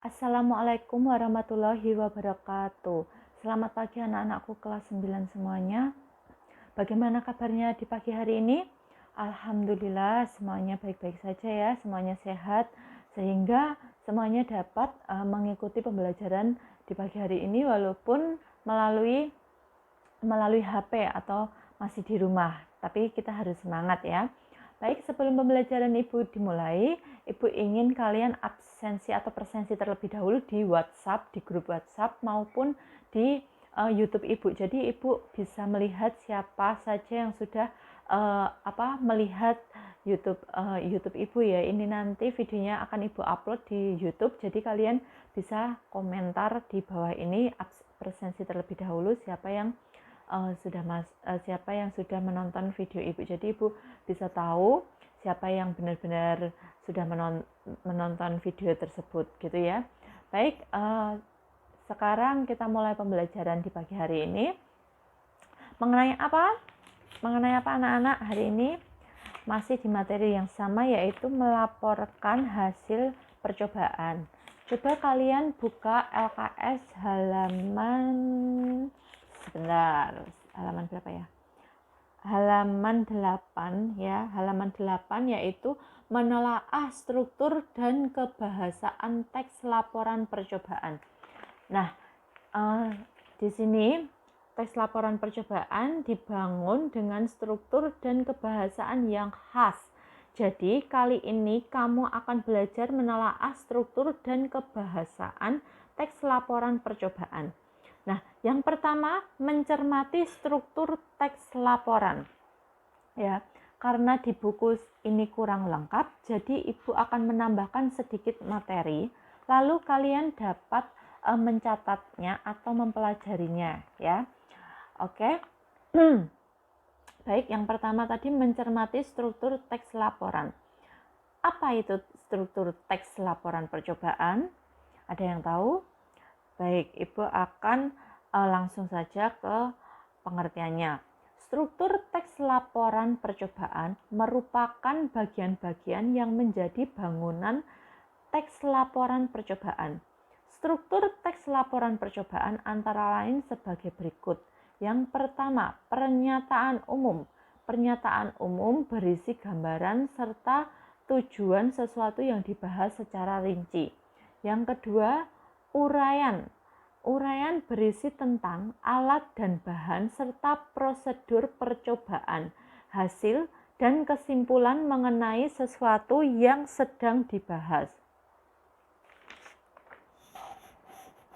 Assalamualaikum warahmatullahi wabarakatuh. Selamat pagi anak-anakku kelas 9 semuanya. Bagaimana kabarnya di pagi hari ini? Alhamdulillah semuanya baik-baik saja ya, semuanya sehat sehingga semuanya dapat mengikuti pembelajaran di pagi hari ini walaupun melalui HP atau masih di rumah. Tapi kita harus semangat ya. Baik, sebelum pembelajaran Ibu dimulai, Ibu ingin kalian absensi atau presensi terlebih dahulu di WhatsApp, di grup WhatsApp maupun di YouTube Ibu. Jadi Ibu bisa melihat siapa saja yang sudah melihat YouTube Ibu ya. Ini nanti videonya akan Ibu upload di YouTube. Jadi kalian bisa komentar di bawah ini presensi terlebih dahulu siapa yang sudah menonton video Ibu. Jadi Ibu bisa tahu siapa yang benar-benar sudah menonton video tersebut gitu ya. Baik, sekarang kita mulai pembelajaran di pagi hari ini. Mengenai apa anak-anak? Hari ini masih di materi yang sama, yaitu melaporkan hasil percobaan. Coba kalian buka LKS halaman halaman berapa ya? Halaman 8 ya, halaman 8 yaitu menelaah struktur dan kebahasaan teks laporan percobaan. Nah, di sini teks laporan percobaan dibangun dengan struktur dan kebahasaan yang khas. Jadi, kali ini kamu akan belajar menelaah struktur dan kebahasaan teks laporan percobaan. Nah, yang pertama mencermati struktur teks laporan. Ya, karena di buku ini kurang lengkap, jadi Ibu akan menambahkan sedikit materi, lalu kalian dapat mencatatnya atau mempelajarinya ya. Oke. Baik, yang pertama tadi mencermati struktur teks laporan. Apa itu struktur teks laporan percobaan? Ada yang tahu? Baik, Ibu akan langsung saja ke pengertiannya. Struktur teks laporan percobaan merupakan bagian-bagian yang menjadi bangunan teks laporan percobaan. Struktur teks laporan percobaan antara lain sebagai berikut. Yang pertama, pernyataan umum. Pernyataan umum berisi gambaran serta tujuan sesuatu yang dibahas secara rinci. Yang kedua, uraian. Uraian berisi tentang alat dan bahan serta prosedur percobaan, hasil, dan kesimpulan mengenai sesuatu yang sedang dibahas.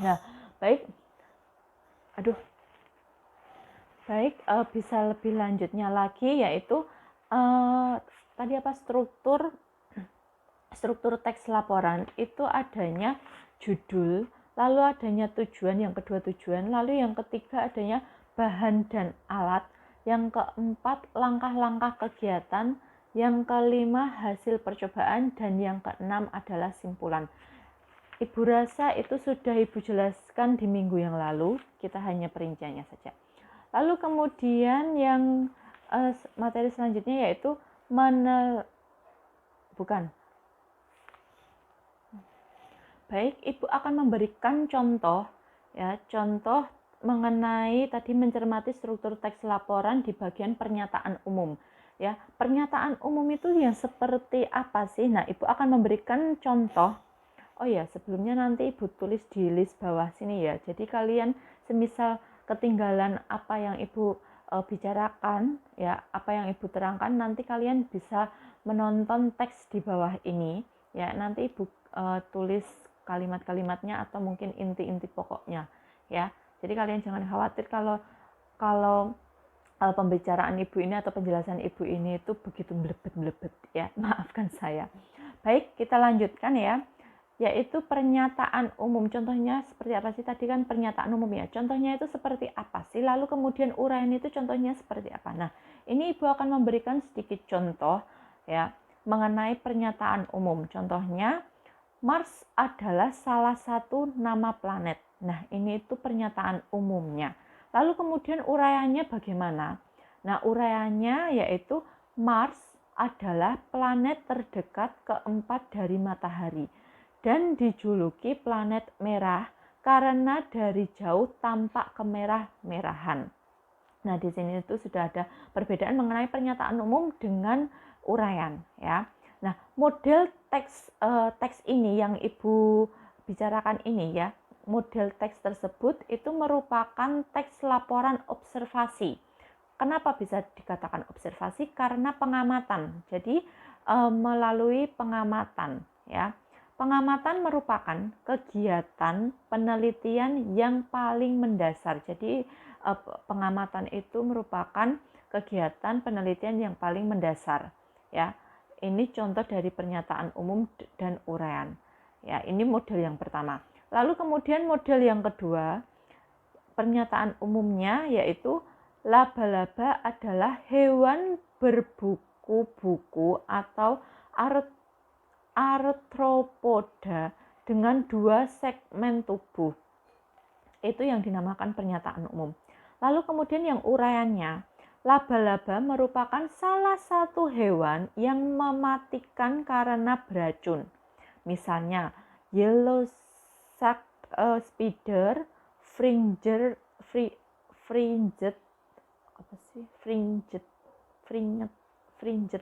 Nah, baik. Bisa lebih lanjutnya lagi yaitu tadi apa struktur teks laporan itu adanya judul, lalu adanya tujuan, yang kedua tujuan, lalu yang ketiga adanya bahan dan alat, yang keempat langkah-langkah kegiatan, yang kelima hasil percobaan, dan yang keenam adalah simpulan. Ibu rasa itu sudah Ibu jelaskan di minggu yang lalu, kita hanya perinciannya saja. Lalu kemudian yang materi selanjutnya yaitu Baik, Ibu akan memberikan contoh ya, contoh mengenai tadi mencermati struktur teks laporan di bagian pernyataan umum. Ya, pernyataan umum itu yang seperti apa sih? Nah, Ibu akan memberikan contoh. Oh ya, sebelumnya nanti Ibu tulis di list bawah sini ya. Jadi kalian semisal ketinggalan apa yang Ibu bicarakan ya, apa yang Ibu terangkan, nanti kalian bisa menonton teks di bawah ini ya. Nanti Ibu tulis kalimat-kalimatnya atau mungkin inti-inti pokoknya ya. Jadi kalian jangan khawatir kalau pembicaraan Ibu ini atau penjelasan Ibu ini itu begitu melebet-melebet ya. Maafkan saya. Baik, kita lanjutkan ya. Yaitu pernyataan umum. Contohnya seperti apa sih? Tadi kan pernyataan umum ya. Contohnya itu seperti apa sih? Lalu kemudian uraian itu contohnya seperti apa? Nah, ini Ibu akan memberikan sedikit contoh ya mengenai pernyataan umum. Contohnya, Mars adalah salah satu nama planet. Nah, ini itu pernyataan umumnya. Lalu kemudian uraiannya bagaimana? Nah, uraiannya yaitu Mars adalah planet terdekat keempat dari matahari. dan dijuluki planet merah karena dari jauh tampak kemerah-merahan. Nah, di sini itu sudah ada perbedaan mengenai pernyataan umum dengan uraian, ya. Nah, model teks ini yang Ibu bicarakan ini, ya, model teks tersebut itu merupakan teks laporan observasi. Kenapa bisa dikatakan observasi? Karena pengamatan. Jadi melalui pengamatan, ya. Pengamatan merupakan kegiatan penelitian yang paling mendasar. Jadi pengamatan itu merupakan kegiatan penelitian yang paling mendasar, ya. Ini contoh dari pernyataan umum dan uraian. Ya, ini model yang pertama. Lalu kemudian model yang kedua, pernyataan umumnya yaitu laba-laba adalah hewan berbuku-buku atau arthropoda dengan 2 segmen tubuh. Itu yang dinamakan pernyataan umum. Lalu kemudian yang uraiannya, laba-laba merupakan salah satu hewan yang mematikan karena beracun. Misalnya, yellow sac spider, fringed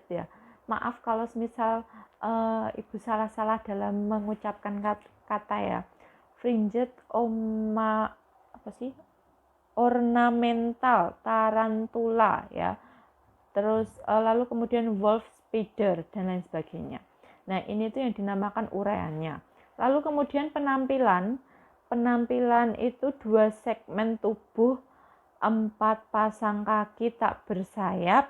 ya. Maaf kalau misal Ibu salah-salah dalam mengucapkan kata ya. Fringed ornamental tarantula ya. Terus lalu kemudian wolf spider dan lain sebagainya. Nah, ini tuh yang dinamakan uraiannya. Lalu kemudian penampilan itu 2 segmen tubuh, 4 pasang kaki tak bersayap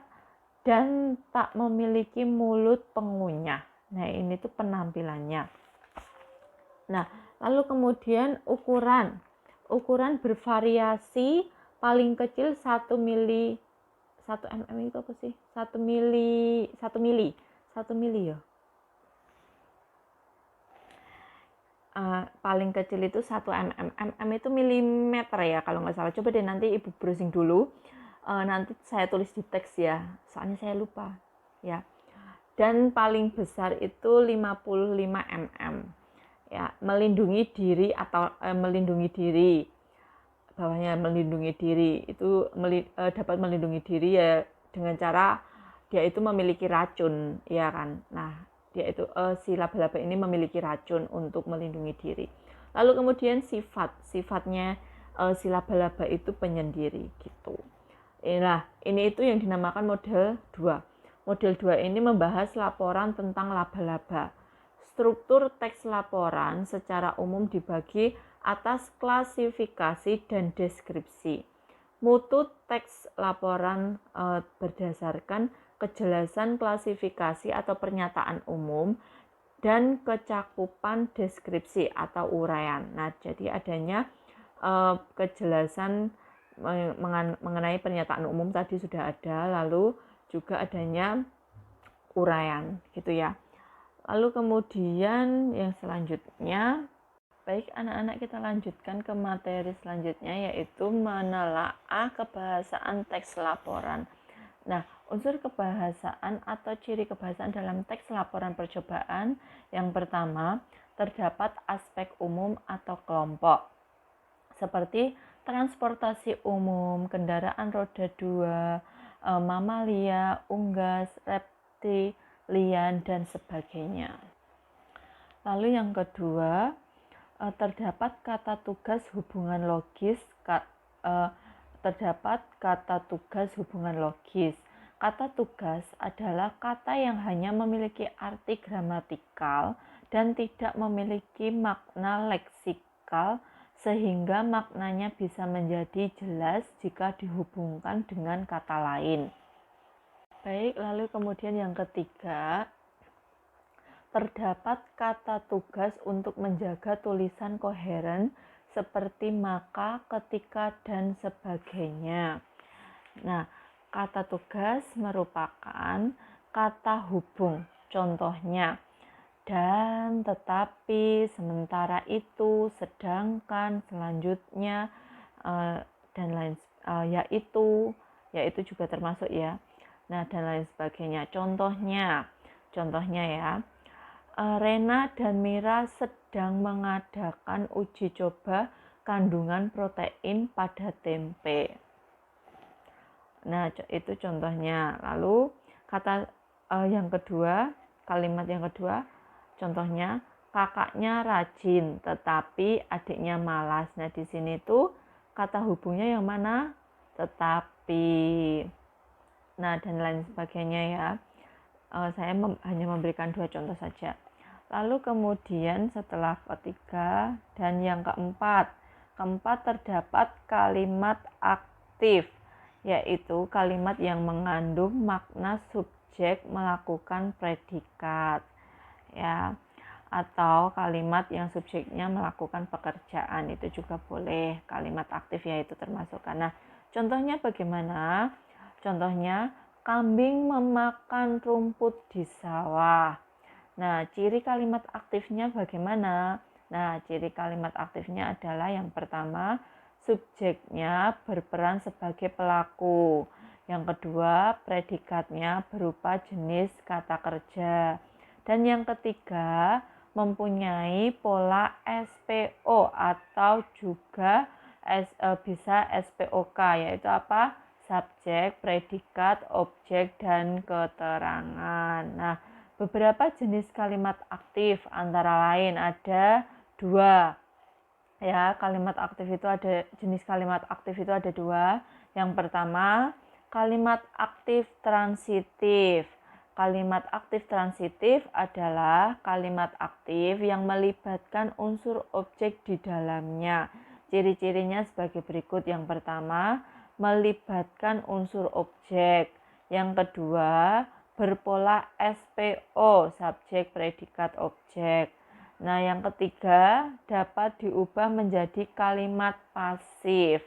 dan tak memiliki mulut pengunyah. Nah, ini tuh penampilannya. Nah, lalu kemudian ukuran bervariasi, paling kecil 1 mm itu apa sih? 1 mili ya. Paling kecil itu 1 mm itu milimeter ya kalau nggak salah. Coba deh nanti Ibu browsing dulu. Nanti saya tulis di teks ya, soalnya saya lupa ya. Dan paling besar itu 55 mm. Ya, melindungi diri atau melindungi diri. Bawahnya melindungi diri itu dapat melindungi diri ya dengan cara dia itu memiliki racun, ya kan. Nah, dia itu si laba-laba ini memiliki racun untuk melindungi diri. Lalu kemudian sifatnya si laba-laba itu penyendiri gitu. Ini itu yang dinamakan model 2. Model 2 ini membahas laporan tentang laba-laba. Struktur teks laporan secara umum dibagi atas klasifikasi dan deskripsi. Mutu teks laporan berdasarkan kejelasan klasifikasi atau pernyataan umum dan kecakupan deskripsi atau uraian. Nah, jadi adanya kejelasan mengenai pernyataan umum tadi sudah ada, lalu juga adanya uraian gitu ya. Lalu kemudian yang selanjutnya, baik anak-anak, kita lanjutkan ke materi selanjutnya yaitu menelaah kebahasaan teks laporan. Nah, unsur kebahasaan atau ciri kebahasaan dalam teks laporan percobaan yang pertama, terdapat aspek umum atau kelompok seperti transportasi umum, kendaraan roda 2, mamalia, unggas, reptilian, dan sebagainya. Lalu yang kedua, terdapat kata tugas hubungan logis. Kata tugas adalah kata yang hanya memiliki arti gramatikal dan tidak memiliki makna leksikal, sehingga maknanya bisa menjadi jelas jika dihubungkan dengan kata lain. Baik, lalu kemudian yang ketiga, terdapat kata tugas untuk menjaga tulisan koheren seperti maka, ketika, dan sebagainya. Nah, kata tugas merupakan kata hubung. Contohnya, dan, tetapi, sementara itu, sedangkan, selanjutnya, dan lain yaitu juga termasuk ya. Nah, dan lain sebagainya. Contohnya ya, Rena dan Mira sedang mengadakan uji coba kandungan protein pada tempe. Nah, itu contohnya. Lalu kata yang kedua, kalimat yang kedua, contohnya kakaknya rajin tetapi adiknya malas. Nah, di sini tuh kata hubungnya yang mana? Tetapi. Nah, dan lain sebagainya ya. Saya hanya memberikan 2 contoh saja. Lalu kemudian setelah ketiga dan yang keempat terdapat kalimat aktif, yaitu kalimat yang mengandung makna subjek melakukan predikat, ya, atau kalimat yang subjeknya melakukan pekerjaan, itu juga boleh kalimat aktif, yaitu termasuk. Nah, contohnya bagaimana? Contohnya, kambing memakan rumput di sawah. Nah, ciri kalimat aktifnya bagaimana? Nah, ciri kalimat aktifnya adalah yang pertama, subjeknya berperan sebagai pelaku. Yang kedua, predikatnya berupa jenis kata kerja. Dan yang ketiga, mempunyai pola SPO atau juga bisa SPOK, yaitu apa? Subjek, predikat, objek, dan keterangan. Nah, beberapa jenis kalimat aktif antara lain ada 2. Ya, kalimat aktif itu ada jenis kalimat aktif itu ada 2. Yang pertama, kalimat aktif transitif. Kalimat aktif transitif adalah kalimat aktif yang melibatkan unsur objek di dalamnya. Ciri-cirinya sebagai berikut. Yang pertama, melibatkan unsur objek. Yang kedua, berpola SPO, subjek, predikat, objek. Nah, yang ketiga, dapat diubah menjadi kalimat pasif.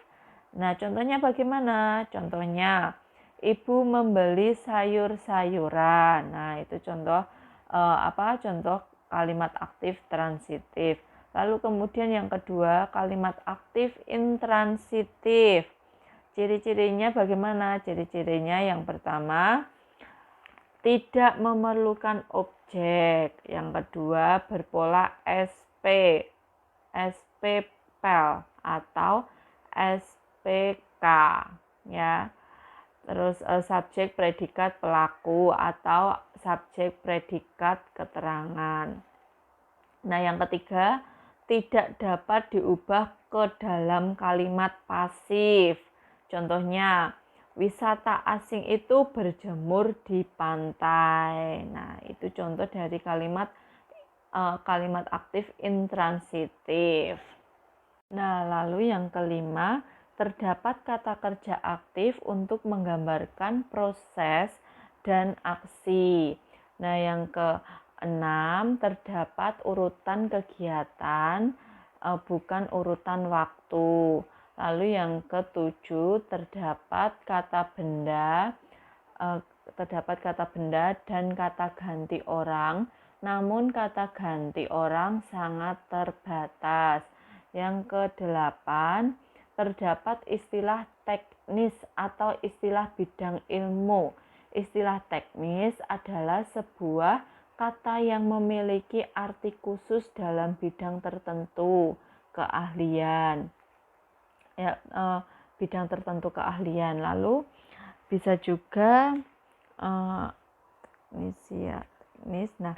Nah, contohnya bagaimana? Contohnya, ibu membeli sayur-sayuran. Nah, itu contoh contoh kalimat aktif transitif. Lalu kemudian yang kedua, kalimat aktif intransitif. Ciri-cirinya bagaimana? Ciri-cirinya yang pertama, tidak memerlukan objek. Yang kedua, berpola SPPEL atau SPK, ya. Terus subjek, predikat, pelaku atau subjek, predikat, keterangan. Nah, yang ketiga, tidak dapat diubah ke dalam kalimat pasif. Contohnya, wisata asing itu berjemur di pantai. Nah, itu contoh dari kalimat aktif intransitif. Nah, lalu yang kelima, terdapat kata kerja aktif untuk menggambarkan proses dan aksi. Nah, yang keenam, terdapat urutan kegiatan, bukan urutan waktu. Lalu yang ketujuh, terdapat kata benda dan kata ganti orang, namun kata ganti orang sangat terbatas. Yang kedelapan, terdapat istilah teknis atau istilah bidang ilmu. Istilah teknis adalah sebuah kata yang memiliki arti khusus dalam bidang tertentu, keahlian. Ya, bidang tertentu keahlian. Lalu bisa juga teknis. Nah,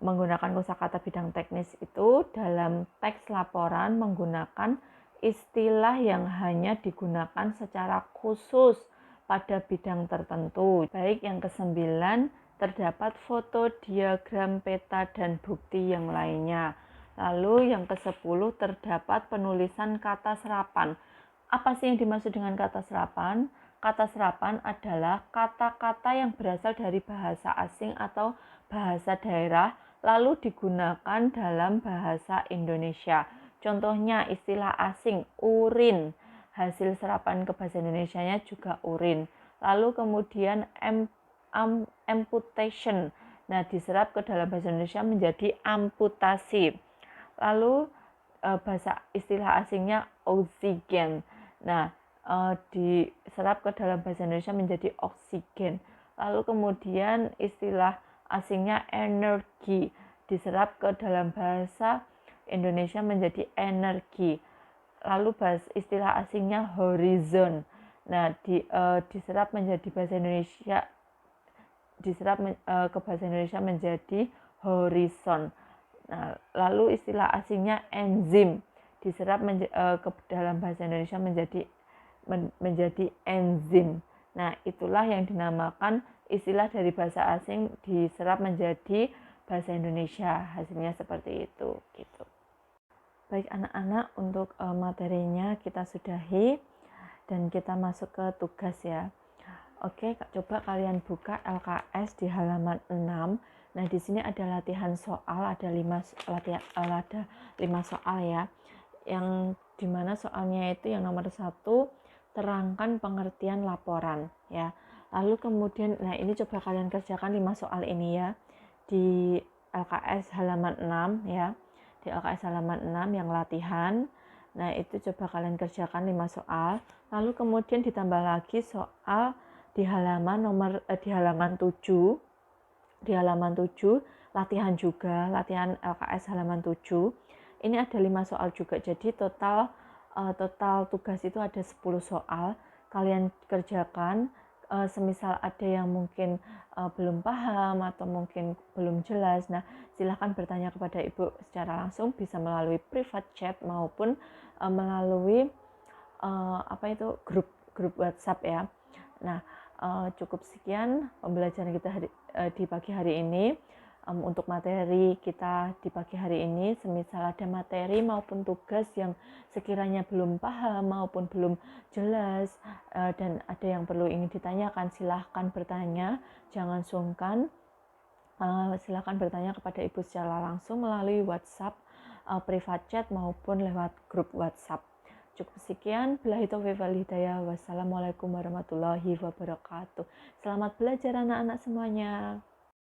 menggunakan kosakata bidang teknis itu dalam teks laporan menggunakan istilah yang hanya digunakan secara khusus pada bidang tertentu. Baik, yang kesembilan, terdapat foto, diagram, peta, dan bukti yang lainnya. Lalu yang ke-10, terdapat penulisan kata serapan. Apa sih yang dimaksud dengan kata serapan? Kata serapan adalah kata-kata yang berasal dari bahasa asing atau bahasa daerah lalu digunakan dalam bahasa Indonesia. Contohnya istilah asing urin, hasil serapan ke bahasa Indonesianya juga urin. Lalu kemudian amputation, nah diserap ke dalam bahasa Indonesia menjadi amputasi. Lalu bahasa istilah asingnya oksigen, nah diserap ke dalam bahasa Indonesia menjadi oksigen. Lalu kemudian istilah asingnya energi, diserap ke dalam bahasa Indonesia menjadi energi. Lalu istilah asingnya horizon. Nah, diserap menjadi bahasa Indonesia, ke bahasa Indonesia menjadi horizon. Nah, lalu istilah asingnya enzim diserap ke dalam bahasa Indonesia menjadi enzim. Nah, itulah yang dinamakan istilah dari bahasa asing diserap menjadi bahasa Indonesia. Hasilnya seperti itu, gitu. Baik anak-anak, untuk materinya kita sudahi dan kita masuk ke tugas ya. Oke, coba kalian buka LKS di halaman 6. Nah, di sini ada latihan soal, ada 5 soal ya. Yang dimana soalnya itu yang nomor 1, terangkan pengertian laporan ya. Lalu kemudian, nah ini coba kalian kerjakan 5 soal ini ya di LKS halaman 6 ya. Di LKS halaman 6 yang latihan. Nah, itu coba kalian kerjakan 5 soal. Lalu kemudian ditambah lagi soal di halaman 7. Di halaman 7 latihan juga, latihan LKS halaman 7. Ini ada 5 soal juga. Jadi total tugas itu ada 10 soal. Kalian kerjakan, semisal ada yang mungkin belum paham atau mungkin belum jelas. Nah, silahkan bertanya kepada Ibu secara langsung, bisa melalui private chat maupun melalui grup WhatsApp ya. Nah, cukup sekian pembelajaran kita di pagi hari ini. Untuk materi kita di pagi hari ini, semisal ada materi maupun tugas yang sekiranya belum paham maupun belum jelas dan ada yang perlu ingin ditanyakan, silahkan bertanya, jangan sungkan. Silahkan bertanya kepada Ibu secara langsung melalui WhatsApp, private chat maupun lewat grup WhatsApp. Cukup sekian. Billahi taufiq wal hidayah. Wassalamualaikum warahmatullahi wabarakatuh. Selamat belajar anak-anak semuanya.